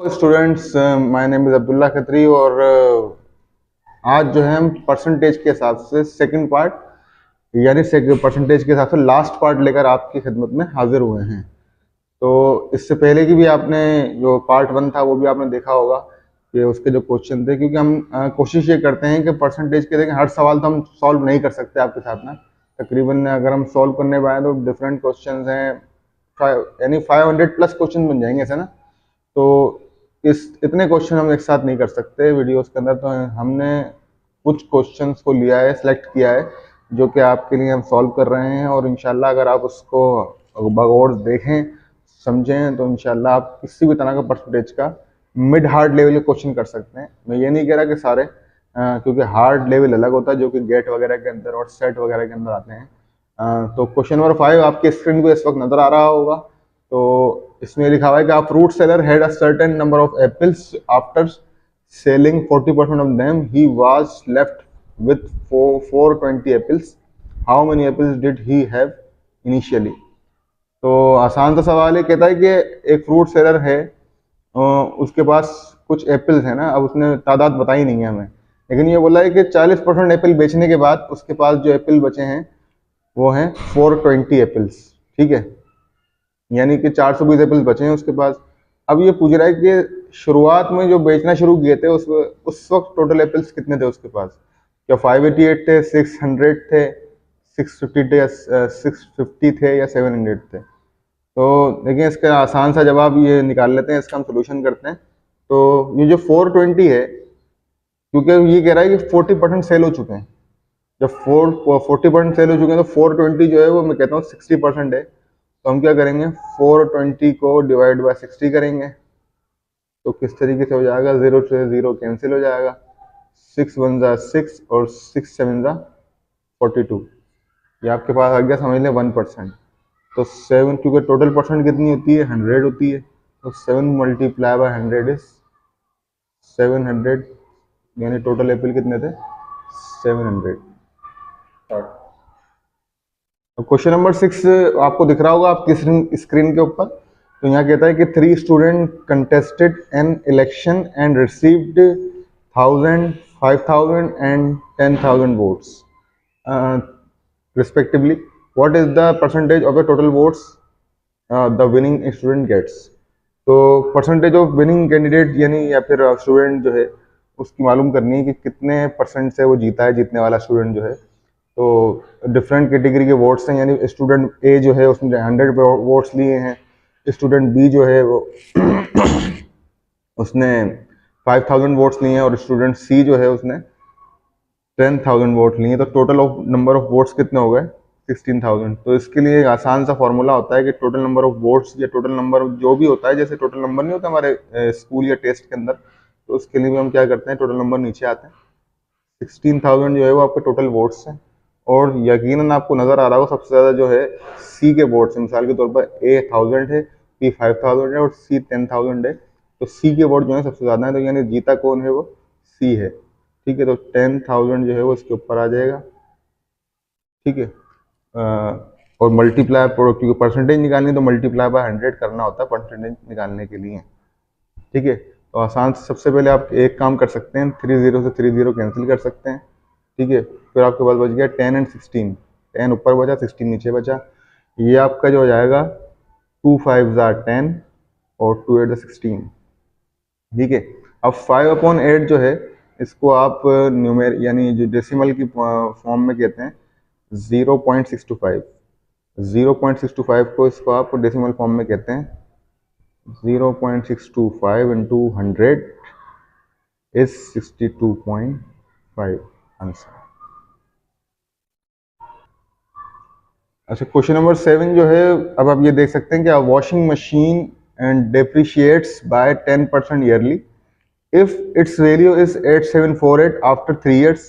Students, my name is Abdullah Khatri और आज जो है हम परसेंटेज के हिसाब से सेकंड पार्ट यानी परसेंटेज के हिसाब से लास्ट पार्ट लेकर आपकी खिदमत में हाजिर हुए हैं। तो इससे पहले की भी आपने जो पार्ट 1 था वो भी आपने देखा होगा कि उसके जो क्वेश्चन थे, क्योंकि हम कोशिश ये करते हैं कि परसेंटेज के देखें हर सवाल तो हम सॉल्व नहीं कर सकते आपके साथ ना। तकरीबन अगर हम सॉल्व करने पाए तो डिफरेंट क्वेश्चन हैं, यानी 500 प्लस क्वेश्चन बन जाएंगे ऐसे ना। तो इस इतने क्वेश्चन हम एक साथ नहीं कर सकते वीडियोस के अंदर, तो हमने कुछ क्वेश्चंस को लिया है, सेलेक्ट किया है, जो कि आपके लिए हम सॉल्व कर रहे हैं। और इंशाल्लाह अगर आप उसको बगौर देखें, समझें, तो इंशाल्लाह आप किसी भी तरह का परसेंटेज का मिड हार्ड लेवल के क्वेश्चन कर सकते हैं। मैं ये नहीं कह रहा कि सारे, क्योंकि हार्ड लेवल अलग होता है जो कि गेट वगैरह के अंदर और सेट वगैरह के अंदर आते हैं। तो क्वेश्चन नंबर 5 आपके स्क्रीन पे इस वक्त नजर आ रहा होगा। तो इसमें लिखा हुआ है कि a fruit seller had a certain number of apples. After selling 40% of them, he was left with 420 apples. How many apples did he have initially? तो आसान सा सवाल है, कहता है कि एक फ्रूट सेलर है, उसके पास कुछ एप्पल्स है ना। अब उसने तादाद बताई नहीं है हमें, लेकिन ये बोला है कि 40% एप्पल बेचने के बाद उसके पास जो एप्पल बचे हैं वो हैं 420 एप्पल्स। ठीक है, यानी कि 420 एप्पल्स बचे हैं उसके पास। अब ये पूछ रहा है कि शुरुआत में जो बेचना शुरू किए थे उस वक्त टोटल एप्पल्स कितने थे उसके पास। क्या 588 थे, 600 थे, 650 थे, 650 थे या 700 थे। तो देखिए इसका आसान सा जवाब ये निकाल लेते हैं, इसका हम सोल्यूशन करते हैं। तो ये जो 420 है, क्योंकि ये कह रहा है कि 40% सेल हो चुके हैं। जब 40% सेल हो चुके हैं तो 420 जो है वो मैं कहता हूँ 60% है। तो हम क्या करेंगे, 420 को डिवाइड बाय 60 करेंगे। तो किस तरीके से हो जाएगा, 0 से 0 कैंसिल हो जाएगा, 6 1 जा 6 और 6 7 जा 42। ये आपके पास आ गया, समझ लें 1%। तो 7, क्योंकि टोटल परसेंट कितनी होती है, 100 होती है। तो 7 मल्टीप्लाई बाय 100 इज 700, यानी टोटल एप्पल कितने थे, 700। क्वेश्चन नंबर 6 आपको दिख रहा होगा आपकी स्क्रीन के ऊपर। तो यहाँ कहता है कि 3 student contested an election and received 1000, 5000 एंड 10,000 votes respectively. What is the percentage of the total votes the winning student gets. तो परसेंटेज ऑफ विनिंग कैंडिडेट यानी या फिर स्टूडेंट जो है उसकी मालूम करनी है कि कितने परसेंट से वो जीता है, जीतने वाला स्टूडेंट जो है। तो डिफरेंट कैटेगरी के वोट्स हैं, यानी स्टूडेंट ए जो है उसने 100 वोट्स लिए हैं, स्टूडेंट बी जो है वो उसने 5000 वोट्स लिए हैं, और स्टूडेंट सी जो है उसने 10,000 वोट लिए हैं। तो total of number of votes कितने हो गए, 16,000। तो इसके लिए एक आसान सा फॉर्मूला होता है कि टोटल नंबर ऑफ वोट्स या टोटल नंबर जो भी होता है, जैसे टोटल नंबर नहीं होता हमारे स्कूल या टेस्ट के अंदर, तो उसके लिए भी हम क्या करते हैं, टोटल नंबर नीचे आते हैं। 16,000 जो है वो आपके टोटल वोट्स हैं। और यकीनन आपको नजर आ रहा होगा सबसे ज्यादा जो है सी के वोट्स हैं। मिसाल के तौर पर ए 1000 है, बी 5000 है और सी 10,000 है। तो सी के वोट जो है सबसे ज्यादा है, तो यानी जीता कौन है, वो सी है। ठीक है, तो 10,000 जो है वो इसके ऊपर आ जाएगा। ठीक है, और मल्टीप्लाई, क्योंकि परसेंटेज निकालनी तो मल्टीप्लाई बाय 100 करना होता है परसेंटेज निकालने के लिए। ठीक है, तो आसान से सबसे पहले आप एक काम कर सकते हैं, 30 से 30 कैंसिल कर सकते हैं। ठीक है, फिर आपके पास बच गया 10 एंड 16, 10 ऊपर बचा, 16 नीचे बचा। ये आपका जो हो जाएगा 2 5 जा 10 और 2 8 जा 16। ठीक है, अब 5/8 जो है इसको आप न्यूमेर यानी जो डेसिमल की फॉर्म में कहते हैं 0.625। 0.625 को इसको आप डेसिमल फॉर्म में कहते हैं 0.625 into 100 is 62.5 आंसर। अच्छा, क्वेश्चन नंबर 7 जो है, अब आप ये देख सकते हैं कि washing machine and depreciates by 10% yearly if its value is 8748 after 3 years,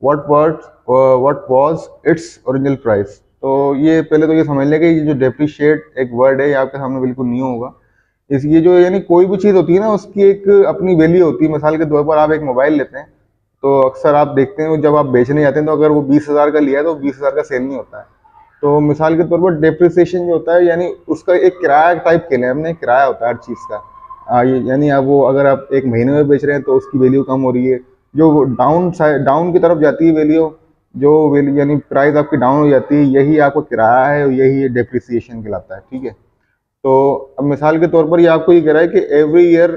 what was its original price. तो ये पहले तो ये समझ लें कि ये जो डेप्रिशिएट एक वर्ड है ये आपके सामने बिल्कुल न्यू होगा। इसकी जो यानी कोई भी चीज़ होती है ना उसकी एक अपनी वैल्यू होती है। मिसाल के तौर पर आप एक मोबाइल लेते हैं तो अक्सर आप देखते हैं जब आप बेचने जाते हैं तो अगर वो 20,000 का लिया है तो 20,000 का सेल नहीं होता है। तो मिसाल के तौर पर डेप्रिसिएशन जो होता है यानी उसका एक किराया टाइप के लिए हमने, किराया होता है हर चीज़ का। यानी आप वो अगर आप एक महीने में बेच रहे हैं तो उसकी वैल्यू कम हो रही है। जो डाउन की तरफ जाती है वैल्यू, जो वैल्यू यानी प्राइस आपकी डाउन हो जाती है, यही आपको किराया है और यही डेप्रिसिएशन कहलाता है। ठीक है, तो अब मिसाल के तौर पर ये आपको ये कह रहा है कि एवरी ईयर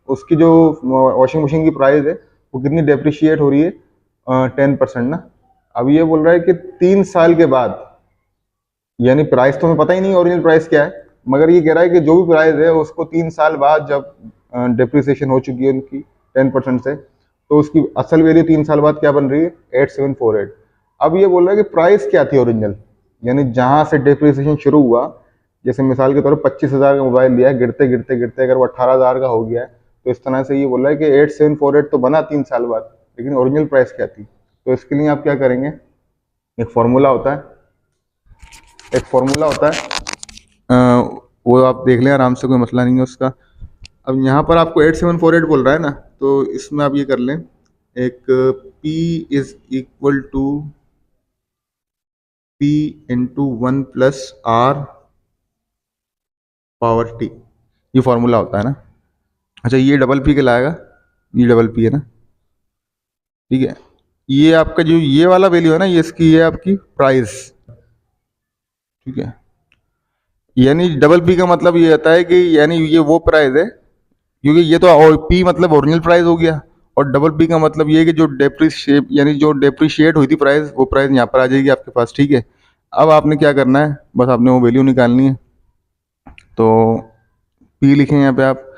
उसकी जो वॉशिंग मशीन की प्राइस है वो कितनी डेप्रिशिएट हो रही है, 10% ना। अब ये बोल रहा है कि 3 साल के बाद, यानी प्राइस तो हमें पता ही नहीं ओरिजिनल प्राइस क्या है, मगर ये कह रहा है कि जो भी प्राइस है उसको 3 साल बाद जब डेप्रिसिएशन हो चुकी है उनकी 10% से, तो उसकी असल वैल्यू 3 साल बाद क्या बन रही है, 8748। अब ये बोल रहा है कि प्राइस क्या थी ओरिजिनल, यानी जहां से डेप्रिसिएशन शुरू हुआ। जैसे मिसाल के तौर पर 25,000 का मोबाइल लिया है, गिरते गिरते गिरते अगर वो 18,000 का हो गया है, तो इस तरह से ये बोल रहा है कि 8748 तो बना 3 साल बाद, लेकिन ओरिजिनल प्राइस क्या थी। तो इसके लिए आप क्या करेंगे, एक फॉर्मूला होता है, एक फॉर्मूला होता है, वो आप देख लें आराम से, कोई मसला नहीं है उसका। अब यहाँ पर आपको 8748 बोल रहा है ना, तो इसमें आप ये कर लें, एक P is equal to P into 1+R power T, ये फॉर्मूला होता है ना। अच्छा, ये डबल P के लाएगा, ये डबल P है ना, ठीक है। ये आपका जो ये वाला वैल्यू है ना, ये इसकी, ये आपकी प्राइस, ठीक है। यानी डबल P का मतलब ये आता है कि यानी ये वो प्राइस है, क्योंकि ये तो पी मतलब ओरिजिनल प्राइस हो गया, और डबल पी का मतलब ये है कि जो डेप्रिशिएट यानी जो डेप्रिशिएट हुई थी प्राइस, वो प्राइस यहाँ पर आ जाएगी आपके पास। ठीक है, अब आपने क्या करना है, बस आपने वो वैल्यू निकालनी है। तो पी लिखें यहाँ पे आप,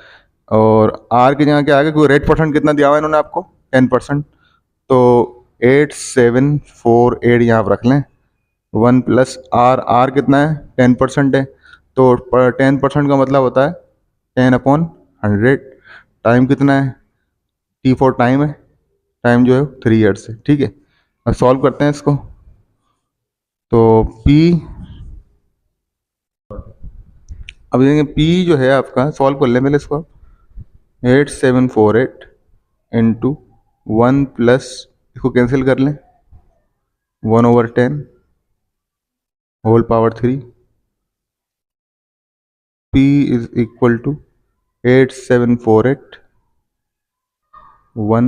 और आर की जगह क्या आएगा, क्योंकि रेट परसेंट कितना दिया हुआ है इन्होंने आपको, 10%, तो 8748 यहाँ आप रख लें। 1+R, आर कितना है, 10% है, तो 10% का मतलब होता है 10/100। टाइम कितना है, T4 टाइम है, टाइम जो है 3 ईयर्स है। ठीक है, अब सॉल्व करते हैं इसको। तो P, अब देखेंगे P जो है आपका, सॉल्व कर ले पहले इसको। 8748 इंटू 1 प्लस, इसको कैंसिल कर लें, 1/10 whole power 3। P is equal to 8748 1,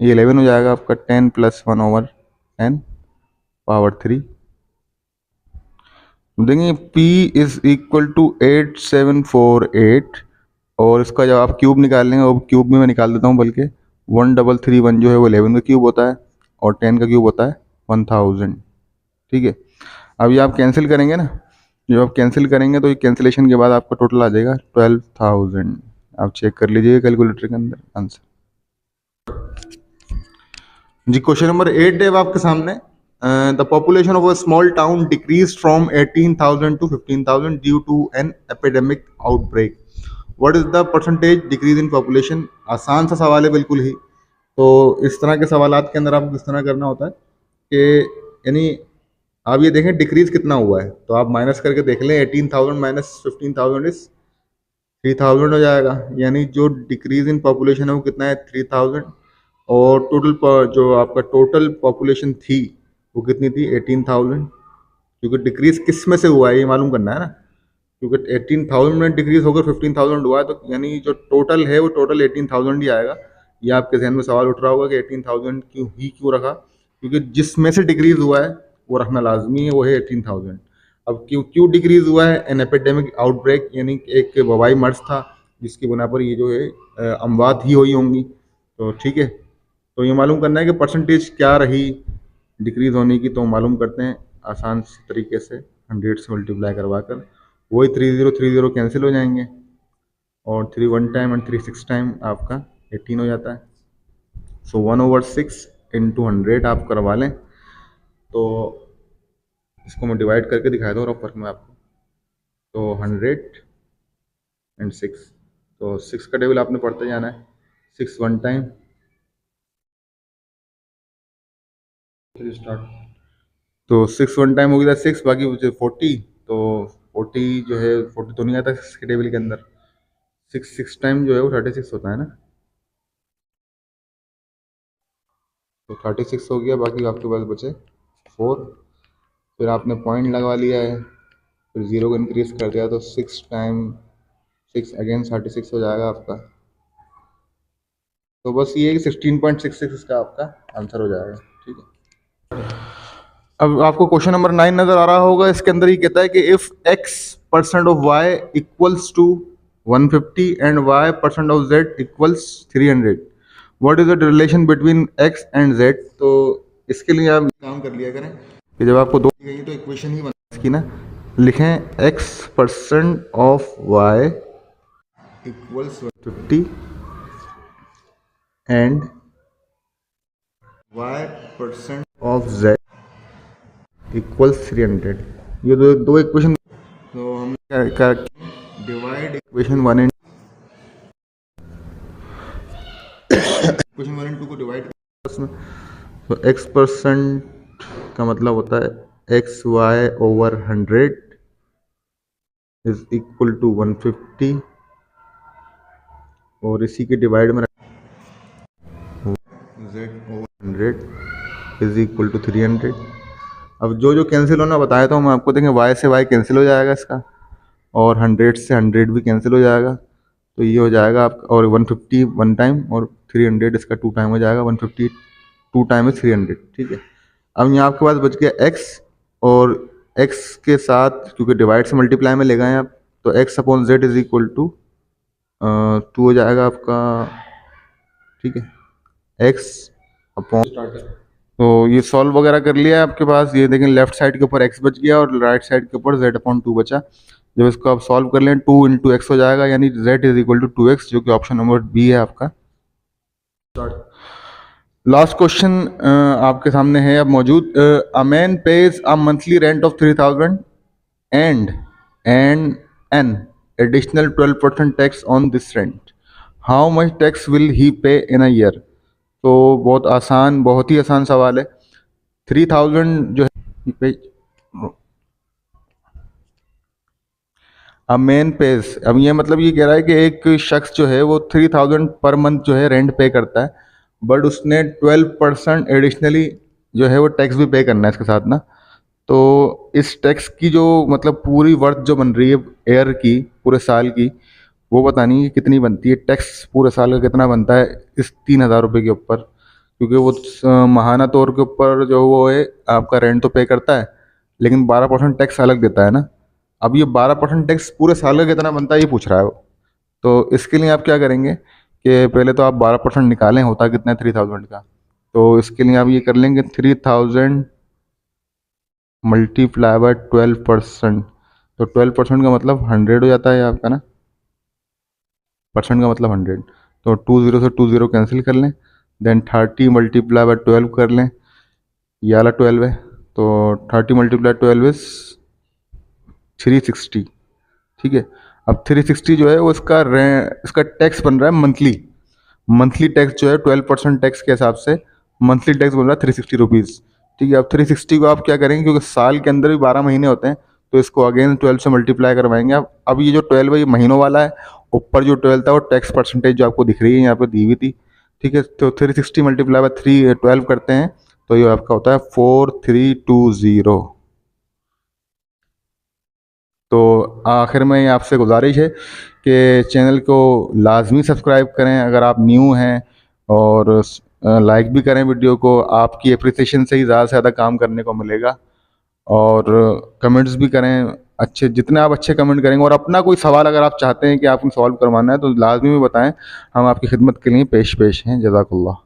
ये 11 हो जाएगा आपका, 10 + 1/10 पावर 3। देखेंगे P इज इक्वल टू 8748, और इसका जब आप क्यूब निकाल लेंगे, वो क्यूब में मैं निकाल देता हूँ, बल्कि 1331 जो है वो 11 का क्यूब होता है, और 10 का क्यूब होता है 1000। ठीक है, अब ये आप कैंसिल करेंगे ना, जब आप कैंसिल करेंगे तो ये कैंसिलेशन के बाद आपका टोटल आ जाएगा 12,000। आप चेक कर लीजिए कैलकुलेटर के अंदर आंसर। जी, क्वेश्चन नंबर 8 है आपके सामने। The population of a small town decrease from 18,000 to 15,000 due to an epidemic outbreak. What is the percentage decrease in population. आसान सा सवाल है बिल्कुल ही। तो इस तरह के सवालात के अंदर आपको किस तरह करना होता है कि यानी आप ये देखें डिक्रीज कितना हुआ है, तो आप माइनस करके देख लें, 18,000 माइनस 15,000 इज 3,000 हो जाएगा। यानी जो डिक्रीज इन पॉपुलेशन है वो कितना है, 3,000, और टोटल जो आपका टोटल पॉपुलेशन थी वो कितनी थी, 18,000। क्योंकि डिक्रीज किस में से हुआ है ये मालूम करना है ना, क्योंकि 18,000 में डिक्रीज होकर 15,000 हुआ है, तो यानी जो टोटल है वो टोटल 18,000 ही आएगा। ये आपके जहन में सवाल उठ रहा होगा कि 18,000 क्यों रखा, क्योंकि जिसमें से डिक्रीज हुआ है वो रखना लाजमी है, वो है 18,000। अब क्यों डिक्रीज हुआ है, एन एपिडेमिक आउटब्रेक, यानी एक वबाई मर्ज था जिसकी बुना पर ये जो है अमवात ही हुई होंगी। तो ठीक है, तो ये मालूम करना है कि परसेंटेज क्या रही डिक्रीज होने की, तो मालूम करते हैं आसान तरीके से 100 से मल्टीप्लाई करवा कर। वही 3030 कैंसिल हो जाएंगे, और 3 1 टाइम एंड 3 6 टाइम आपका 18 हो जाता है। सो 1/6 इंटू 100 आप करवा लें, तो इसको मैं डिवाइड करके दिखाया था रफ वर्क में आपको। तो 100 and 6, तो 6 का टेबल आपने पढ़ते जाना है। 6 1 टाइम, स्टार्ट, तो 6 1 टाइम हो गया 6, बाकी 40, तो 40 जो है 40 तो नहीं आता 6 के टेबल के अंदर। 6 6 टाइम जो है वो 36 होता है ना, तो 36 हो गया, बाकी आपके पास बचे 4। फिर आपने पॉइंट लगवा लिया है, फिर 0 को इंक्रीज कर दिया, तो 6 टाइम 6 अगेन 36 हो जाएगा आपका। तो बस ये 16.66 इसका आपका आंसर हो जाएगा। ठीक है, अब आपको क्वेश्चन नंबर 9 नजर आ रहा होगा। इसके अंदर ये कहता है कि if x% of y equals to 150 and y% of z equals 300, what is the relation between x and z। तो इसके लिए आप काम कर लिया करें कि जब आपको दो दी गई तो इक्वेशन ही बना इसकी ना, लिखें x% of y equals 150 and y% of z equals 300। ये दो इक्वेशन, तो हम क्या divide equation 1 and equation 1 and 2 को डिवाइड उसमें, तो x% का मतलब होता है xy over 100 is equal to 150 और इसी के डिवाइड में z over 100 is equal to 300। अब जो जो कैंसिल होना बताया था मैं आपको, देखें y से y कैंसिल हो जाएगा इसका, और 100 से 100 भी कैंसिल हो जाएगा, तो ये हो जाएगा आपका, और 150 वन टाइम और 300 इसका 2 टाइम हो जाएगा, 150 2 टाइम है 300। ठीक है, अब यहाँ आपके पास बच गया x, और x के साथ क्योंकि डिवाइड से मल्टीप्लाई में ले गए हैं आप, तो x upon z is equal to 2 हो जाएगा आपका। ठीक है, x अपॉन, तो ये सॉल्व वगैरह कर लिया है आपके पास। ये देखें लेफ्ट साइड के ऊपर x बच गया और राइट साइड के ऊपर z अपॉन 2 बचा। जब इसको आप सॉल्व कर लें 2 इंटू एक्स हो जाएगा, यानी z is equal to 2x, जो कि ऑप्शन नंबर बी है आपका। लास्ट क्वेश्चन आपके सामने है अब मौजूद। A man page a monthly rent of 3000 and an additional 12% tax on this rent, how much tax will he पे इन अ ईयर। तो बहुत आसान, बहुत ही आसान सवाल है। 3000 जो है अब मेन पेज, अब ये मतलब ये कह रहा है कि एक शख्स जो है वो 3000 पर मंथ जो है रेंट पे करता है, बट उसने 12% एडिशनली जो है वो टैक्स भी पे करना है इसके साथ ना। तो इस टैक्स की जो मतलब पूरी वर्थ जो बन रही है ईयर की, पूरे साल की, वो बतानी है कितनी बनती है। टैक्स पूरे साल का कितना बनता है इस 3000 रुपये के ऊपर, क्योंकि वो माहाना तौर के ऊपर जो वो है आपका रेंट तो पे करता है, लेकिन 12% टैक्स अलग देता है ना। अब ये 12% टैक्स पूरे साल का कितना बनता है ये पूछ रहा है वो। तो इसके लिए आप क्या करेंगे कि पहले तो आप 12% निकालें, होता कितना है 3000 का। तो इसके लिए आप ये कर लेंगे 3000 मल्टीप्लाई बाय 12%, तो 12% का मतलब 100 हो जाता है आपका ना, परसेंट का मतलब 100। तो 20 से 20 कैंसिल कर लें, देन 30 मल्टीप्लाई बाय 12 कर लें, ये वाला 12 है, तो 30 मल्टीप्लाई 12 इज 360। ठीक है, अब 360 जो है वो इसका टैक्स बन रहा है मंथली। मंथली टैक्स जो है 12% टैक्स के हिसाब से मंथली टैक्स बन रहा है 360 रुपीज़। ठीक है, अब 360 को आप क्या करेंगे, क्योंकि साल के अंदर भी 12 महीने होते हैं, तो इसको अगेन 12 से मल्टीप्लाई करवाएंगे आप। अब ये जो 12 है ये महीनों वाला है, ऊपर जो 12 था वो टैक्स परसेंटेज जो आपको दिख रही है यहाँ पे दी हुई थी। ठीक है, तो 360 मल्टीप्लाई बाय 12 करते हैं, तो ये आपका होता है 4320। तो आखिर में आपसे गुजारिश है कि चैनल को लाजमी सब्सक्राइब करें अगर आप न्यू हैं, और लाइक भी करें वीडियो को। आपकी अप्रिसिएशन से ही ज़्यादा से ज़्यादा काम करने को मिलेगा, और कमेंट्स भी करें अच्छे, जितने आप अच्छे कमेंट करेंगे। और अपना कोई सवाल अगर आप चाहते हैं कि आपको सॉल्व करवाना है तो लाजमी में बताएं, हम आपकी खिदमत के लिए पेश हैं। जज़ाकल्लाह।